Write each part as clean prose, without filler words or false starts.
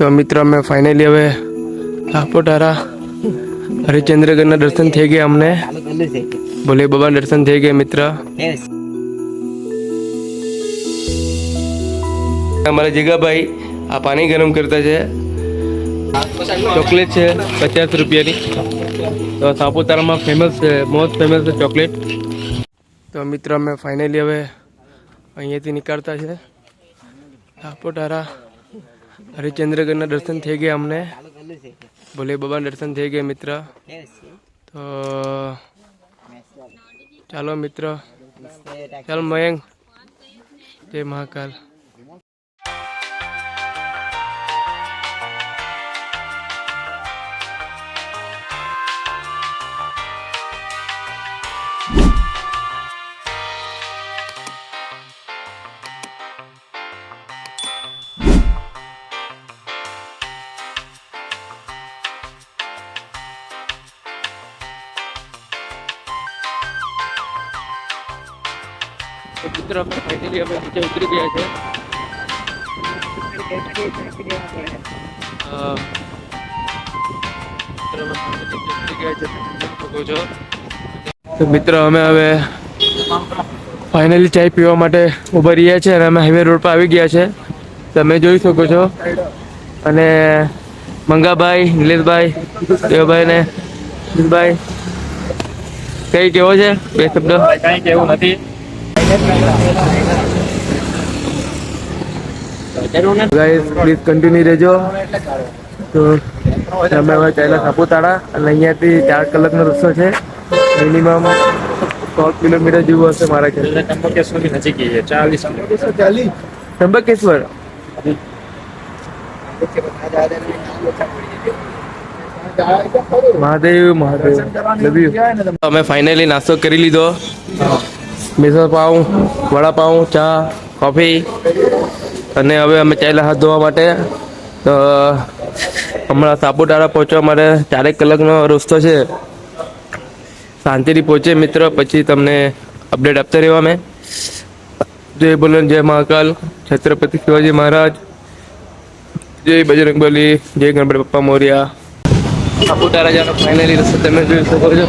તો મિત્ર અમે ફાઇનલી હવે સાપુતારા હરિશ્ચંદ્રગઢના દર્શન થઈ ગયા અમને. ભોલે બાબાના દર્શન થઈ ગયા મિત્ર. અમારા જીગાભાઈ આ પાણી ગરમ કરતા છે. ચોકલેટ છે 50 રૂપિયાની. તો સાપુતારામાં ફેમસ છે, મોસ્ટ ફેમસ છે ચોકલેટ. તો મિત્ર અમે ફાઇનલી હવે અહીંયાથી નીકળતા છે. સાપુતારા હરિશ્ચંદ્રગઢના દર્શન થઈ ગયા અમને. ભોલે બાબાના દર્શન થઈ ગયા મિત્ર. તો ચાલો મિત્ર, ચાલો મયંક, જય મહાકાલ. મિત્ર અમે ફાઇનલી અમે નીચે ઉતરી ગયા છે. તો મિત્ર અમે હવે ફાઇનલી ચાય પીવા માટે ઉભા રહ્યા છે અને અમે હાઈવે રોડ પર આવી ગયા છે. તમે જોઈ શકો છો. અને મંગાભાઈ, નિલેશભાઈ, દેવભાઈ ને ભાઈ કઈ કેવો છે? બે શબ્દ. કઈ કેવું નથી. ગાઈસ પ્લીઝ કન્ટિન્યુ રહેજો. તો અમે હવે ચાલ્યા સાપુતારા અને અહીંયાથી 4 કલાકનો રસ્તો છે. મિનિમમ 100 કિલોમીટર જેવું હશે મારા ખ્યાલ. ત્રંબકેશ્વરની નજીક છે, 40 કિલોમીટર. ત્રંબકેશ્વર મહાદેવ મહાદેવ. અમે ફાઇનલી નાસ્તો કરી લીધો. મિસળ પાઉં, વડાપાઉં, ચા, કોફી અને હવે અમે ચાલ્યા હાથ ધોવા માટે. તો હમણાં સાપુતારા પહોંચવા માટે 4 કલાકનો રસ્તો છે. શાંતિથી પહોંચે મિત્ર, પછી તમને અપડેટ આપતા રહેવા મેં. જય બોલન, જય મહાકાલ, છત્રપતિ શિવાજી મહારાજ, જય બજરંગબલી, જય ગણપતિ બાપ્પા મોર્યા. સાપુતારા જવાનો ફાઇનલી રસ્તો તમે જોઈ શકો છો.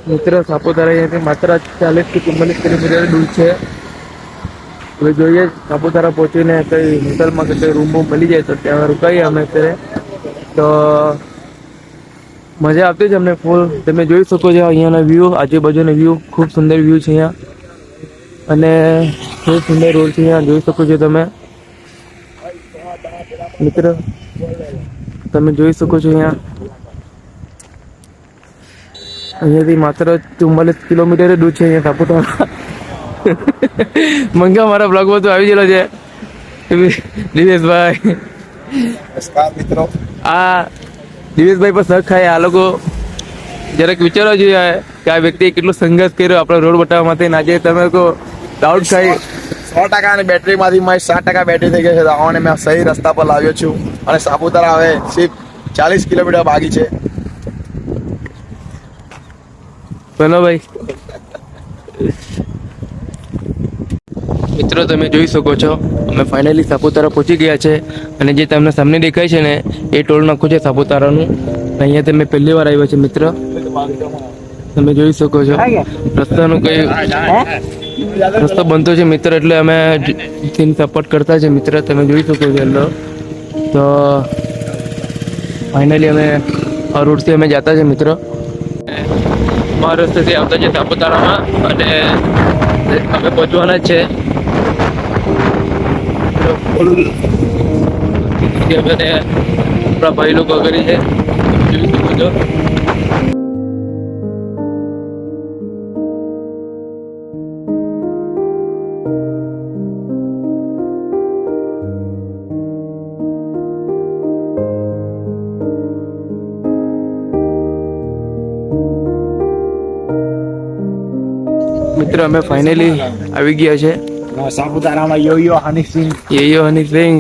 મિત્ર સાપુતારા અહીંયાથી માત્ર 40 થી 45 કિલોમીટર દૂર છે. હવે જોઈએ સાપુતારા પહોંચીને કઈ હોટલમાં કે કઈ રૂમ મળી જાય તો ત્યાં રોકાઈએ અમે અત્યારે. તો મજા આવતી જ અમને ફૂલ. તમે જોઈ શકો છો અહીંયાનો વ્યૂ, આજુબાજુનો વ્યૂ ખૂબ સુંદર વ્યૂ છે અહીંયા. અને ખૂબ સુંદર રોડ છે અહીંયા, જોઈ શકો છો તમે મિત્ર. તમે જોઈ શકો છો અહીંયાથી માત્ર 44 કિલોમીટર દૂર છે અહીંયા સાપુતારા. મંગા મારા બ્લોગમાં તો આવી ગયેલો છે દિવેશભાઈ. મિત્રો આ દિવેશભાઈ પર શક ખાય. આ લોકો જરાક વિચારવા જોઈએ કે આ વ્યક્તિએ કેટલો સંઘર્ષ કર્યો આપણા રોડ બતાવવા માટે. આજે તમે કહો ડાઉટ ખાઈ 100% બેટરીમાંથી મારી 7% બેટરી થઈ ગઈ છે. અને મેં સહી રસ્તા પર લાવ્યો છું અને સાપુતારા હવે સિર્ફ 40 કિલોમીટર બાકી છે. બનો ભાઈ. મિત્રો તમે જોઈ શકો છો અમે ફાઇનલી સાપુતારા પહોંચી ગયા છે. અને જે તમને સામે દેખાય છે ને એ ટોલ નાખું છે સાપુતારાનું. અહીંયા તમે પહેલી વાર આવ્યા છે મિત્ર. તમે જોઈ શકો છો રસ્તાનું કઈ રસ્તો બનતો છે મિત્ર, એટલે અમે સપોર્ટ કરતા છે મિત્ર. તમે જોઈ શકો છો એટલો. તો ફાઇનલી અમે આ રોડથી અમે જતા છે મિત્ર. મહારાષ્ટ્રથી આવતા છે સાપુતારામાં અને અમે પહોંચવાના જ છે. આપણા ભાઈ લોકો કરી છે, જોઈ શકો છો. મિત્રો અમે ફાઇનલી આવી ગયા છે સાપુતારામાં યો હની યો હની સિંહ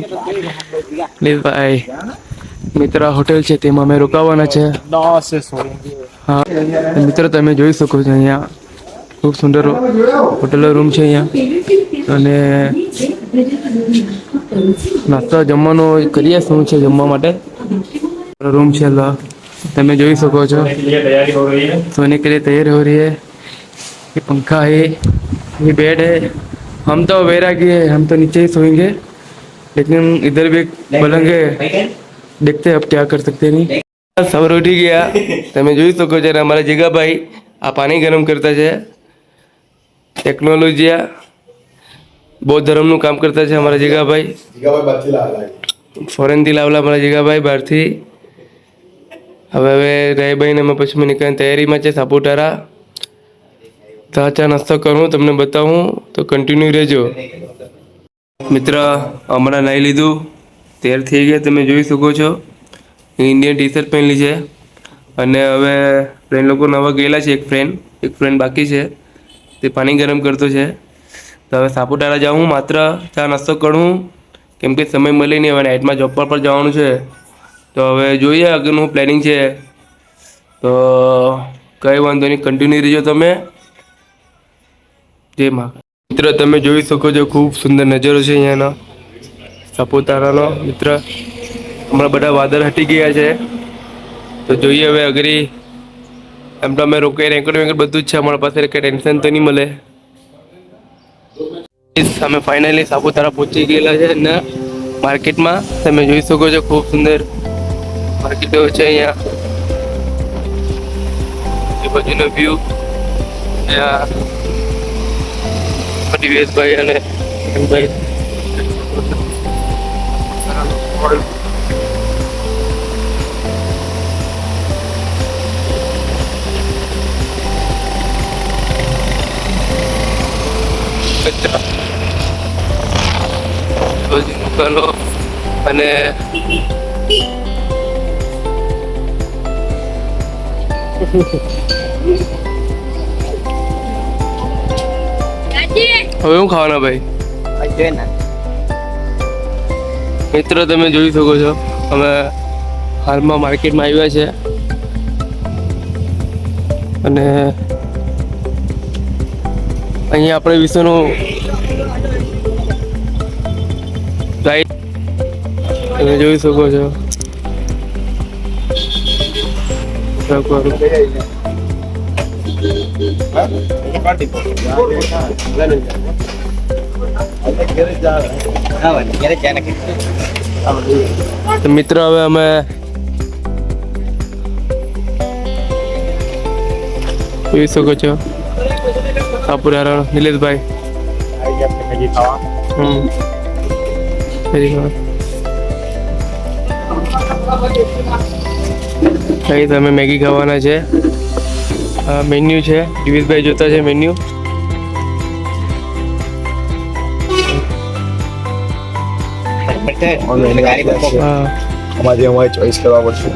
ભાઈ મિત્ર હોટેલ છે તેમાં અમે રોકાવાના છે. હા મિત્રો તમે જોઈ શકો છો અહીંયા ખૂબ સુંદર હોટેલનો રૂમ છે અહીંયા અને નાસ્તો જમવાનો કરીએ શું છે જમવા માટે रूम છે તમે જોઈ શકો છો सोने के लिए तैयार हो रही है ये पंखा है ये बेड है हम तो वैरागी है हम तो नीचे ही सोएंगे लेकिन इधर भी पलंग है देखते हैं अब क्या कर सकते नहीं સવાર ઉઠી ગયા તમે જોઈ શકો છો અને અમારા જીગાભાઈ આ પાણી ગરમ કરતા છે ટેકનોલોજી બૌદ્ધ ધર્મનું કામ કરતા છે અમારા જીગાભાઈ ફોરેનથી લાવલા અમારા જીગાભાઈ બહારથી હવે રહીભાઈને અમે પછી નીકળવાની તૈયારીમાં છે સાપુતારા તો ચા નાસ્તો કરું તમને બતાવું તો કન્ટિન્યુ રહેજો મિત્ર હમણાં નાહી લીધું તૈયાર થઈ ગયા તમે જોઈ શકો છો ઇન્ડિયન ટી શર્ટ પહેરેલી છે અને હવે ફ્રેન્ડ લોકો નવા ગયેલા છે એક ફ્રેન્ડ બાકી છે તે પાણી ગરમ કરતો છે તો હવે સાપુતારા જાઉં માત્ર ચા નાસ્તો કરું કેમ કે સમય મળે નહીં હવે નાઇટમાં જોબ પર જવાનું છે તો હવે જોઈએ આગળનું પ્લાનિંગ છે તો કંઈ વાંધો નહીં કન્ટિન્યુ રહેજો તમે જય મા મિત્ર તમે જોઈ શકો છો ખૂબ સુંદર નજારો છે અહીંયાનો સાપુતારાનો મિત્ર હમણાં બધા વાદળ હટી ગયા છે તો જોઈએ હવે અગરી એમ તો અમે રોકાઈ રેન્કટ બધું જ છે અમારા પાસે કંઈ ટેન્શન તો નહીં મળે અમે ફાઇનલી સાપુતારા પહોંચી ગયેલા છે અને માર્કેટમાં તમે જોઈ શકો છો ખૂબ સુંદર માર્કેટો છે અહીંયા એ બાજુનો વ્યૂ દિવેશભાઈ અને ભાઈ દુકાનો અને હવે હું ખાવાના ભાઈ મિત્ર તમે જોઈ શકો છો અમે હાલમાં માર્કેટમાં આવ્યા છે અને અહીંયા આપણે વિશ્વનું ગાઈડ તમે જોઈ શકો છો તો મિત્ર હવે અમે જોઈ શકો છો સાપુતારા નિલેશભાઈ કઈ તમે મેગી ખાવાના છે મેન્યુ છે દિવેશભાઈ જોતા છે મેન્યુ અમારી ચોઈસ કરવા પડશે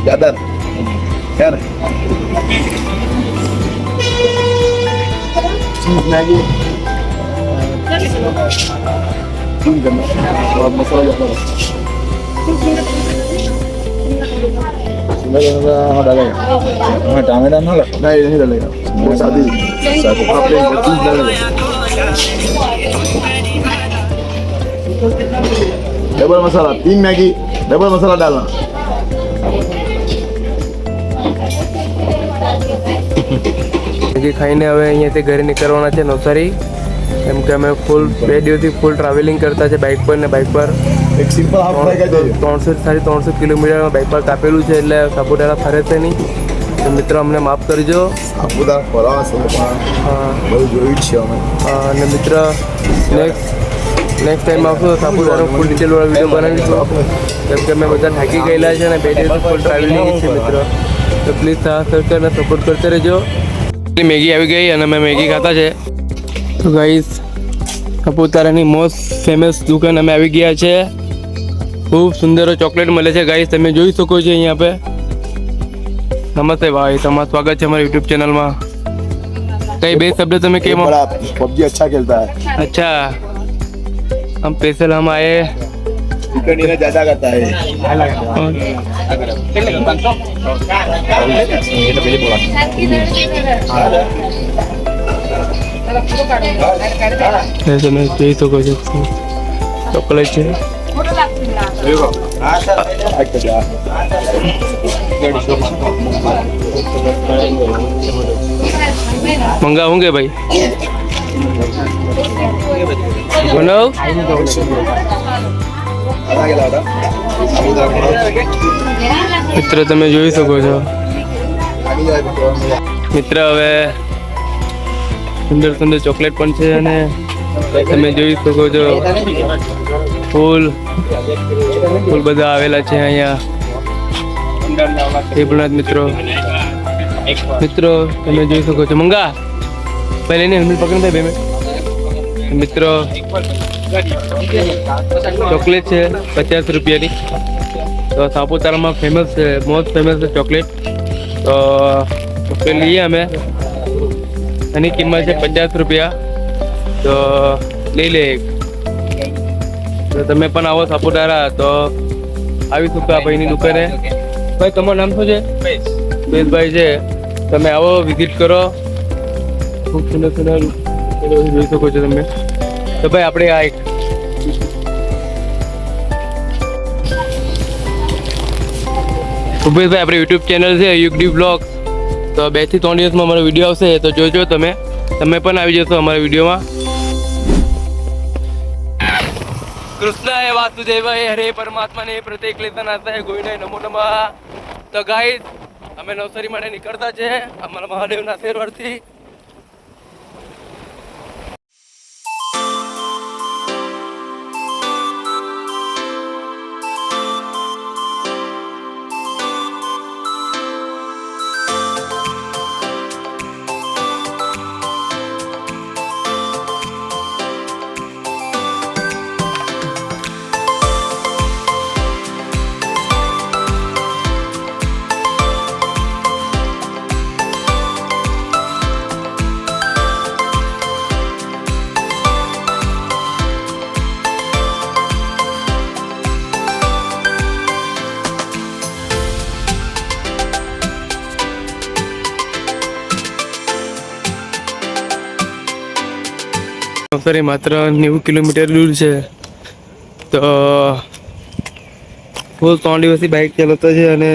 દાદા यार मैगी मसाला डालेगा हाँ टमाटर ना नहीं डालेगा वो शादी चीज डालेगा डबल मसाला 3 मैगी डबल मसाला डालना મેગી ખાઈને હવે અહીંયાથી ઘરે નીકળવાના છે નવસારી કેમ કે અમે ફૂલ 2 દિવસથી ફૂલ ટ્રાવેલિંગ કરતા છે બાઇક પર ને બાઇક પર એક સિમ્પલ હાફ ફ્રાય કરી દેજો 300 કિલોમીટર બાઇક પર કાપેલું છે એટલે સાપુતારા ફરે છે નહીં તો મિત્રો અમને માફ કરજો સાપુતારા ફરવા છે હા બહુ જોયું જ છે અમે અને મિત્ર નેક્સ્ટ ટાઈમ આવશો સાપુતારા ફૂલ ડિટેલવાળો વિડીયો બનાવીશું કેમ કે અમે બધા થાકી ગયેલા છે અને 2 દિવસ ફૂલ ટ્રાવેલિંગ છે મિત્રો તો પ્લીઝ સાથ સહકાર અને સપોર્ટ કરતા રહેજો મેગી આવી ગઈ અને અમે મેગી ખાતા છે તો ગાઈસ સાપુતારાની મોસ્ટ ફેમસ દુકાન અમે આવી ગયા છે ખૂબ સુંદર ચોકલેટ મળે છે ગાઈસ, તમે જોઈ શકો છો અહીંયા पे। નમસ્તે ભાઈ, તમારું સ્વાગત છે हमारे YouTube ચેનલમાં। कई बे शब्द तुम्हें के बड़ा पबजी अच्छा खेलता है, अच्छा, हम स्पेशल हम आए चिकन डिनर ज्यादा करता है। તમે જોઈ શકો છો ચોકલેટ છે। મંગાવુંગે ભાઈ બનાવ મિત્ર, તમે જોઈ શકો છો મિત્ર, હવે સુંદર સુંદર ચોકલેટ પણ છે અને તમે જોઈ શકો છો ફૂલ બધા આવેલા છે અહીંયા। એ પણ મિત્રો તમે જોઈ શકો છો। મંગા પહેલે ને હેલ્મેટ પકડી દે 2 મિનિટ। મિત્રો ચોકલેટ છે 50 રૂપિયાની। તો સાપુતારામાં ફેમસ છે, મોસ્ટ ફેમસ છે ચોકલેટ। તો ચોકલેટ લઈએ અમે, એની કિંમત છે 50 રૂપિયા। તો લઈ લે એક। તો તમે પણ આવો સાપુતારા તો આવી શકો આ ભાઈની દુકાને। ભાઈ તમારું નામ શું છે? બેસભાઈ છે। તમે આવો, વિઝિટ કરો, ખૂબ સુંદર સુંદર જોઈ શકો છો તમે। તો ભાઈ આપણે આ એક ઉભેશભાઈ, આપણી યુટ્યુબ ચેનલ છે યુગડી બ્લોગ્સ। તો 2 થી 3 દિવસમાં અમારો વિડીયો આવશે, તો જોજો તમે પણ આવી જશો અમારા વિડીયોમાં। કૃષ્ણાય વાસુદેવાય હરે પરમાત્માને પ્રત્યેક ક્લેશનાશાય ગોવિંદાય નમો નમઃ। તો ગાઈસ અમે નવસારી માટે નીકળતા છે અમારા મહાદેવના શેરવારથી। નવસારી માત્ર 90 કિલોમીટર દૂર છે। તો ફૂલ 3 દિવસથી બાઇક ચલાવતો છે અને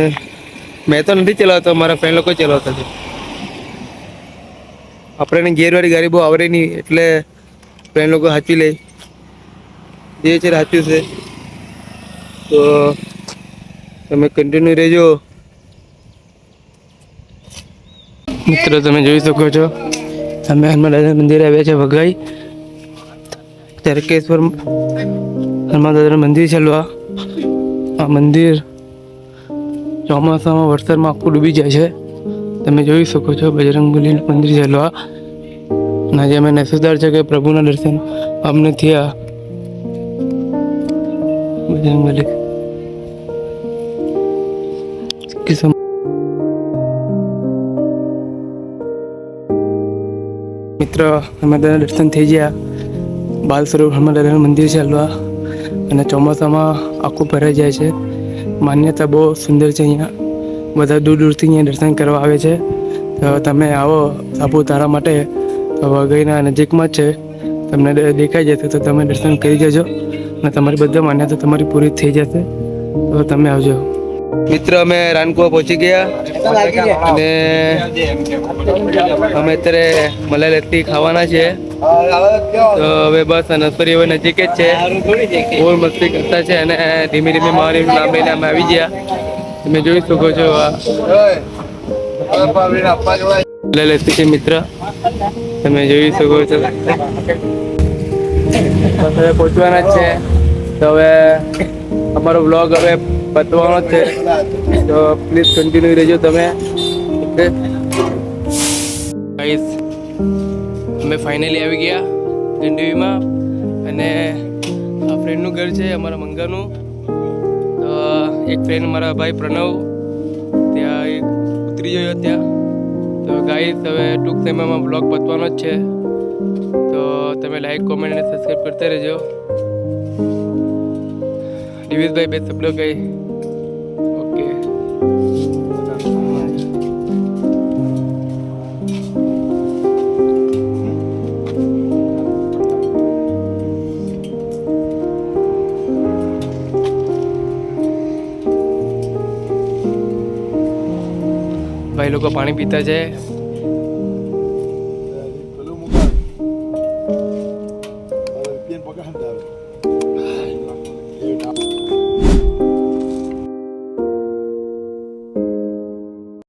મેં તો નથી ચલાવતો, મારા ફ્રેન્ડ લોકો ચલાવતા છે। આપણે ગેરવાળી ગાડી બહુ આવડે નહીં, એટલે ફ્રેન્ડ લોકો હાંચી લે જે છે સાચું છે। તો તમે કન્ટિન્યુ રહેજો મિત્રો। તમે જોઈ શકો છો અમે હનુમાન દાદા મંદિરે આવ્યા છે વઘઈ। તરકેશ્વર હનુમાન દાદાનું મંદિર છે। આ મંદિર ચોમાસામાં વરસાદમાં આખું ડૂબી જાય છે। તમે જોઈ શકો છો બજરંગબલીનું મંદિર છે। આજે અમે નસીબદાર છે કે પ્રભુના દર્શન અમને થયા। બજરંગબલી મિત્રો, હનુમાન દાદાના દર્શન થઈ ગયા। બાલ સ્વરૂપ હનુમાન દાદાનું મંદિર છે અને ચોમાસામાં આખું ભરાઈ જાય છે। માન્યતા બહુ સુંદર છે અહીંયા, બધા દૂર દૂરથી અહીંયા દર્શન કરવા આવે છે। તો તમે આવો સાપુતારા માટે, તો વઘઈના નજીકમાં જ છે, તમને દેખાઈ જશે તો તમે દર્શન કરી જજો અને તમારી બધા માન્યતા તમારી પૂરી થઈ જશે। તો તમે આવજો મિત્ર। અમે રાનકુવા પહોંચી ગયા અને અમે અત્યારે મલાઈ લસ્સી ખાવાના છે। તો હવે બસ નસપરી હવે નજીક જ છે, બહુ મસ્તી કરતા છે અને ધીમે ધીમે મારું નામ લઈને અમે આવી ગયા। તમે જોઈ શકો છો મલાઈ લસ્સી છે મિત્ર, તમે જોઈ શકો છો। હવે પહોંચવાના જ છે, તો હવે અમારો વ્લોગ હવે પતવાનો જ છે। તો પ્લીઝ કન્ટિન્યુ રહેજો તમે। ઓકે ગાઈસ, અમે ફાઇનલી આવી ગયા ગંડેવીમાં અને આ ફ્રેન્ડનું ઘર છે અમારા મંગાનું। એક ફ્રેન્ડ મારા ભાઈ પ્રણવ ત્યાં એક ઉતરી ગયો ત્યાં. તો ગાઈસ હવે ટૂંક સમયમાં બ્લોગ પતવાનો જ છે, તો તમે લાઈક કોમેન્ટ અને સબસ્ક્રાઈબ કરતા રહેજો. દિવેશભાઈ બે શબ્દો કહી. ઓકે. ભાઈ લોકો પાણી પીતા છે.